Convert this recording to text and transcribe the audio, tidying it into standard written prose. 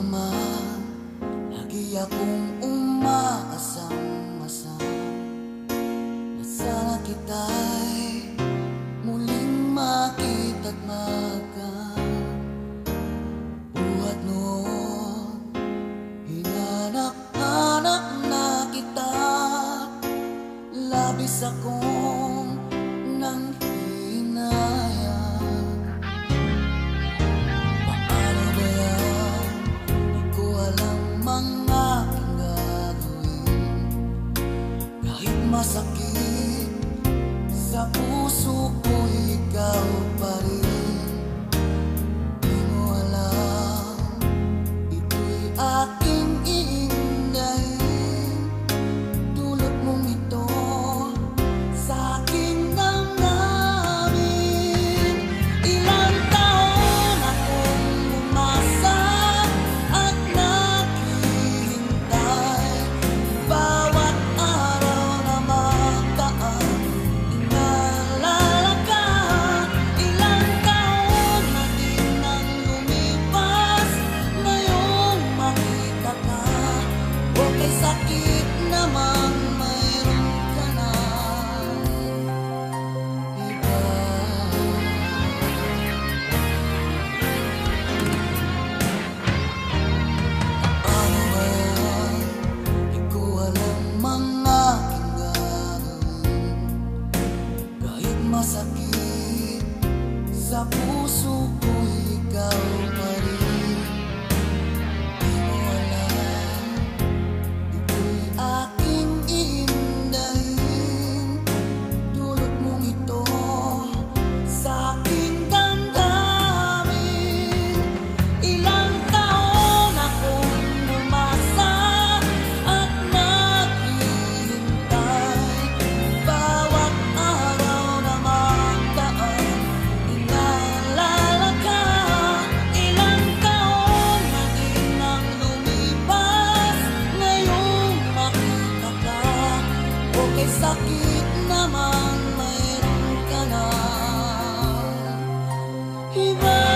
naman lagi akong umaasang-asang na sana kita'y muling makita't buhat noon. Hinanak-hanap na kita, labis akong nang hinayang. Paano ba yan? Di ko alam mga aking gagawin. Kahit masakit sa puso ko, ikaw pa rin. Di mo alam, ito'y aking iindahin. Dulot mong ito sa aking damdamin. Ilang taon akong umasa at naghihintay. Bawat araw na magdaan, inaalala ka. Ilang taon na din nang lumipas, ngayong makita ka. Okay, sakit namang mayroon ka na iba. Paano ba yan? Di ko alam mga aking gagawin. Kahit masakit sa puso ko, ikaw pa rin. Di mo alam, ito'y aking iindahin. Dulot mong ito sa aking damdamin. Ilang taon akong umasa at naghihintay. Bawat araw na magdaan, inaalala ka. Ilang taon na din nang lumipas, ngayong makita ka. Okay, sakit naman mayroon ka na iba.